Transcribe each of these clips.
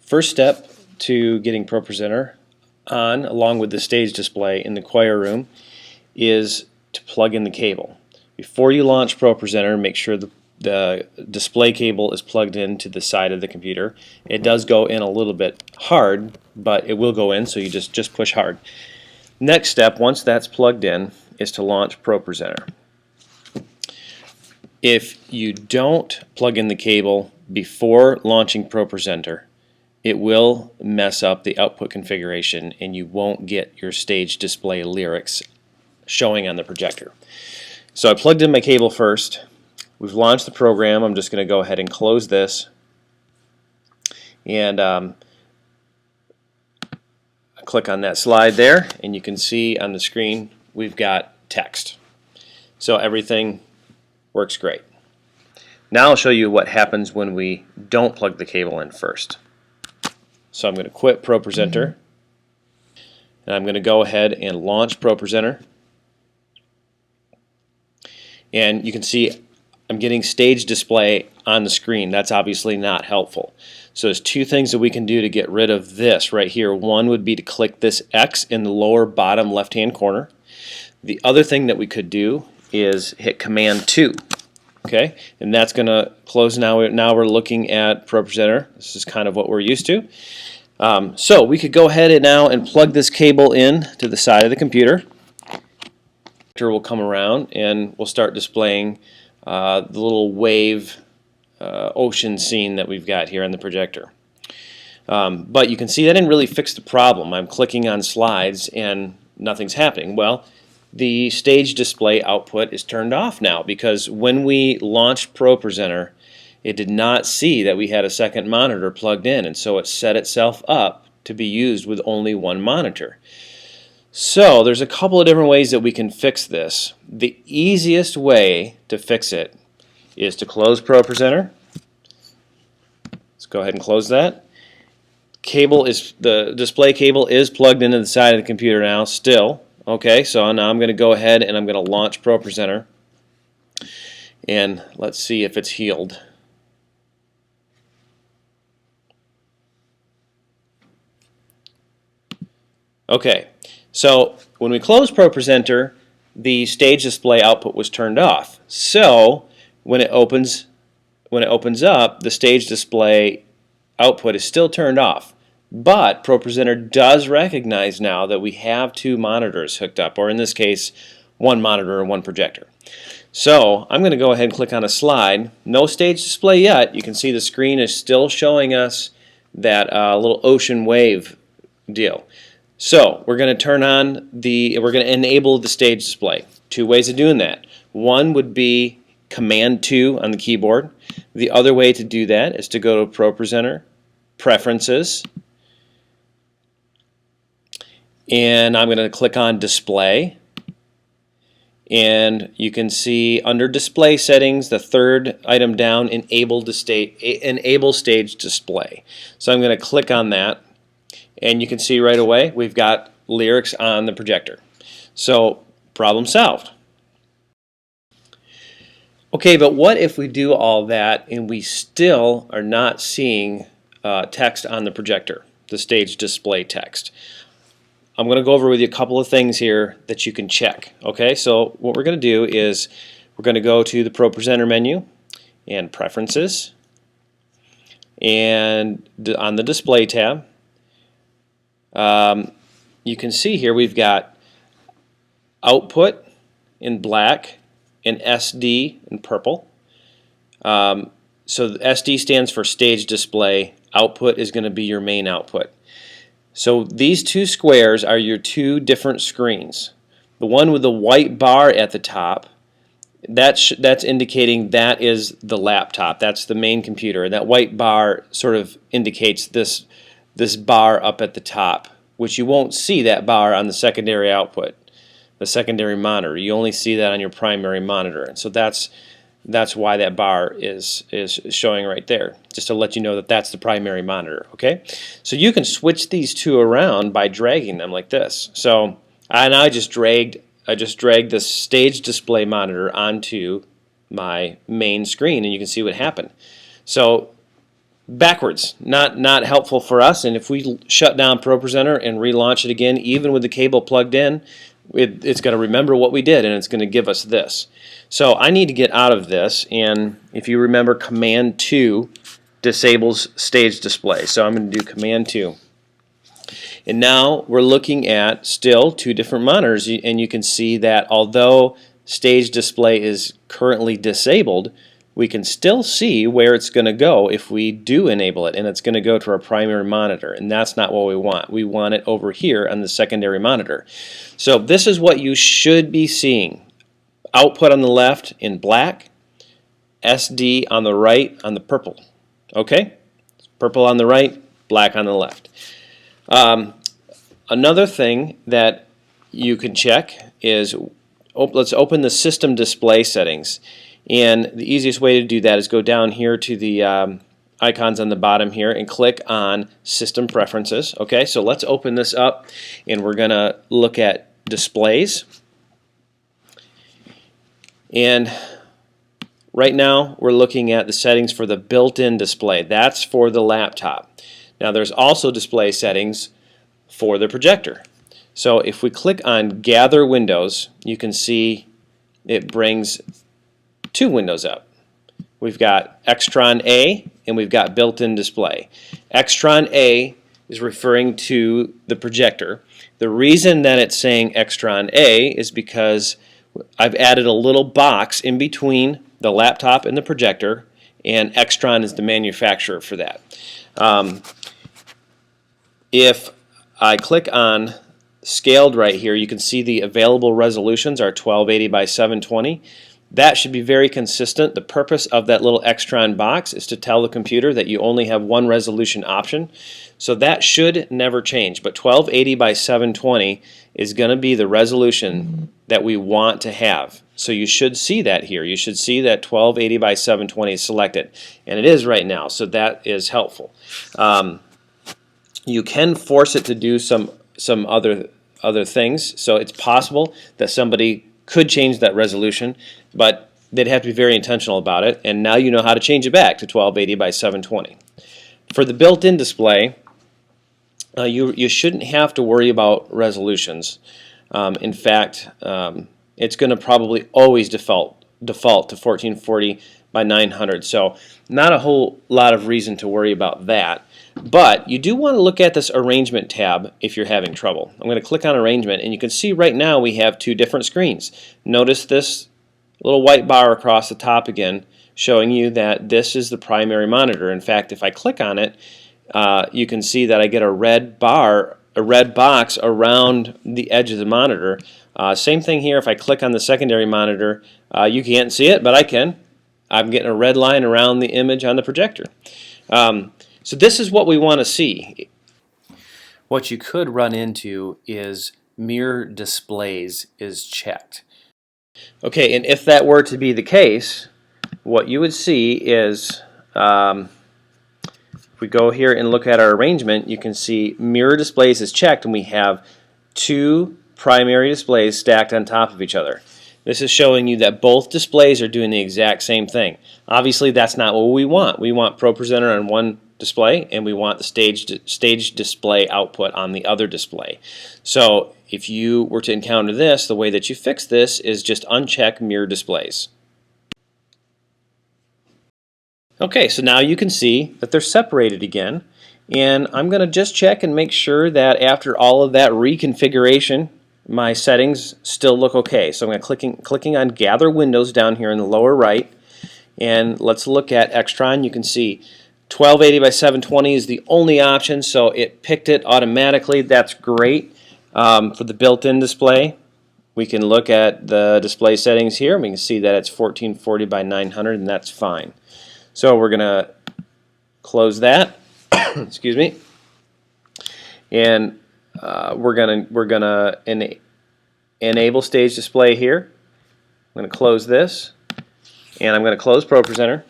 First step to getting ProPresenter on, along with the stage display in the choir room, is to plug in the cable. Before you launch ProPresenter, make sure the display cable is plugged into the side of the computer. It does go in a little bit hard, but it will go in, so you just push hard. Next step, once that's plugged in, is to launch ProPresenter. If you don't plug in the cable before launching ProPresenter, it will mess up the output configuration and you won't get your stage display lyrics showing on the projector. So I plugged in my cable first. We've launched the program. I'm just going to go ahead and close this, and I click on that slide there, and you can see on the screen we've got text. So everything works great. Now I'll show you what happens when we don't plug the cable in first. So I'm going to quit ProPresenter, and I'm going to go ahead and launch ProPresenter. And you can see I'm getting stage display on the screen. That's obviously not helpful. So there's two things that we can do to get rid of this right here. One would be to click this X in the lower bottom left-hand corner. The other thing that we could do is hit Command 2. Okay, and that's going to close now. Now we're looking at ProPresenter. This is kind of what we're used to. So we could go ahead and now plug this cable in to the side of the computer. Will come around and we'll start displaying the little wave ocean scene that we've got here on the projector. But you can see that didn't really fix the problem. I'm clicking on slides and nothing's happening. Well, the stage display output is turned off now because when we launched ProPresenter, it did not see that we had a second monitor plugged in, and so it set itself up to be used with only one monitor. So there's a couple of different ways that we can fix this. The easiest way to fix it is to close ProPresenter. Let's go ahead and close that. The display cable is plugged into the side of the computer now still. Okay, so now I'm going to go ahead and I'm going to launch ProPresenter, and let's see if it's healed. Okay, so when we closed ProPresenter, the stage display output was turned off. So when it opens up, the stage display output is still turned off. But ProPresenter does recognize now that we have two monitors hooked up, or in this case, one monitor and one projector. So I'm going to go ahead and click on a slide. No stage display yet. You can see the screen is still showing us that little ocean wave deal. So we're going to we're going to enable the stage display. Two ways of doing that. One would be Command 2 on the keyboard. The other way to do that is to go to ProPresenter, Preferences, and I'm going to click on Display, and you can see under Display Settings, the third item down, Enable Stage Display. So I'm going to click on that, and you can see right away we've got lyrics on the projector. So problem solved. Okay, but what if we do all that and we still are not seeing text on the projector, the stage display text? I'm going to go over with you a couple of things here that you can check. Okay, so what we're going to do is we're going to go to the ProPresenter menu and Preferences, and on the Display tab, you can see here we've got Output in black and SD in purple. So the SD stands for Stage Display. Output is going to be your main output. So these two squares are your two different screens. The one with the white bar at the top, that's indicating that is the laptop. That's the main computer. And that white bar sort of indicates this bar up at the top, which you won't see that bar on the secondary output, the secondary monitor. You only see that on your primary monitor. And so that's why that bar is showing right there, just to let you know that that's the primary monitor. Okay, so you can switch these two around by dragging them like this. So I just dragged the stage display monitor onto my main screen, and you can see what happened. So backwards, not helpful for us. And if we shut down ProPresenter and relaunch it again, even with the cable plugged in, it's going to remember what we did, and it's going to give us this. So I need to get out of this, and if you remember, Command 2 disables stage display. So I'm going to do Command 2. And now we're looking at still two different monitors, and you can see that although stage display is currently disabled, we can still see where it's going to go if we do enable it, and it's going to go to our primary monitor, and that's not what we want. We want it over here on the secondary monitor. So this is what you should be seeing. Output on the left in black, SD on the right on the purple. Okay? Purple on the right, black on the left. Another thing that you can check is, let's open the system display settings. And the easiest way to do that is go down here to the icons on the bottom here and click on System Preferences. Okay, so let's open this up, and we're going to look at displays. And right now we're looking at the settings for the built-in display. That's for the laptop. Now there's also display settings for the projector. So if we click on Gather Windows, you can see it brings two windows up. We've got Extron A and we've got built-in display. Extron A is referring to the projector. The reason that it's saying Extron A is because I've added a little box in between the laptop and the projector, and Extron is the manufacturer for that. If I click on scaled right here, you can see the available resolutions are 1280 by 720. That should be very consistent. The purpose of that little Extron box is to tell the computer that you only have one resolution option. So that should never change. But 1280 by 720 is going to be the resolution that we want to have. So you should see that here. You should see that 1280 by 720 is selected. And it is right now, so that is helpful. You can force it to do some other things. So it's possible that somebody could change that resolution, but they'd have to be very intentional about it. And now you know how to change it back to 1280 by 720. For the built-in display, you shouldn't have to worry about resolutions. In fact, it's going to probably always default to 1440 by 900. So not a whole lot of reason to worry about that. But you do want to look at this arrangement tab if you're having trouble. I'm going to click on arrangement, and you can see right now we have two different screens. Notice this little white bar across the top again, showing you that this is the primary monitor. In fact, if I click on it, you can see that I get a red bar, a red box around the edge of the monitor. Same thing here. If I click on the secondary monitor, you can't see it, but I can. I'm getting a red line around the image on the projector. So this is what we want to see. What you could run into is mirror displays is checked. Okay, and if that were to be the case, what you would see is, if we go here and look at our arrangement, you can see mirror displays is checked, and we have two primary displays stacked on top of each other. This is showing you that both displays are doing the exact same thing. Obviously, that's not what we want. We want ProPresenter on one display, and we want the stage display output on the other display. So if you were to encounter this, the way that you fix this is just uncheck mirror displays. Okay, so now you can see that they're separated again, and I'm going to just check and make sure that after all of that reconfiguration, my settings still look okay. So I'm going to clicking on Gather Windows down here in the lower right, and let's look at Extron. You can see 1280 by 720 is the only option, so it picked it automatically. That's great. For the built-in display, we can look at the display settings here. We can see that it's 1440 by 900, and that's fine. So we're going to close that. Excuse me. And we're gonna enable stage display here. I'm going to close this, and I'm going to close ProPresenter.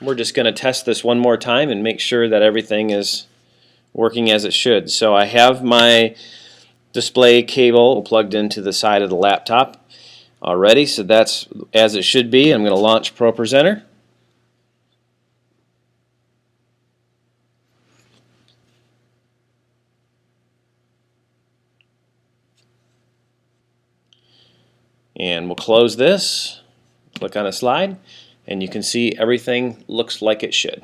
We're just going to test this one more time and make sure that everything is working as it should. So I have my display cable plugged into the side of the laptop already, so that's as it should be. I'm going to launch ProPresenter. And we'll close this, click on a slide, and you can see everything looks like it should.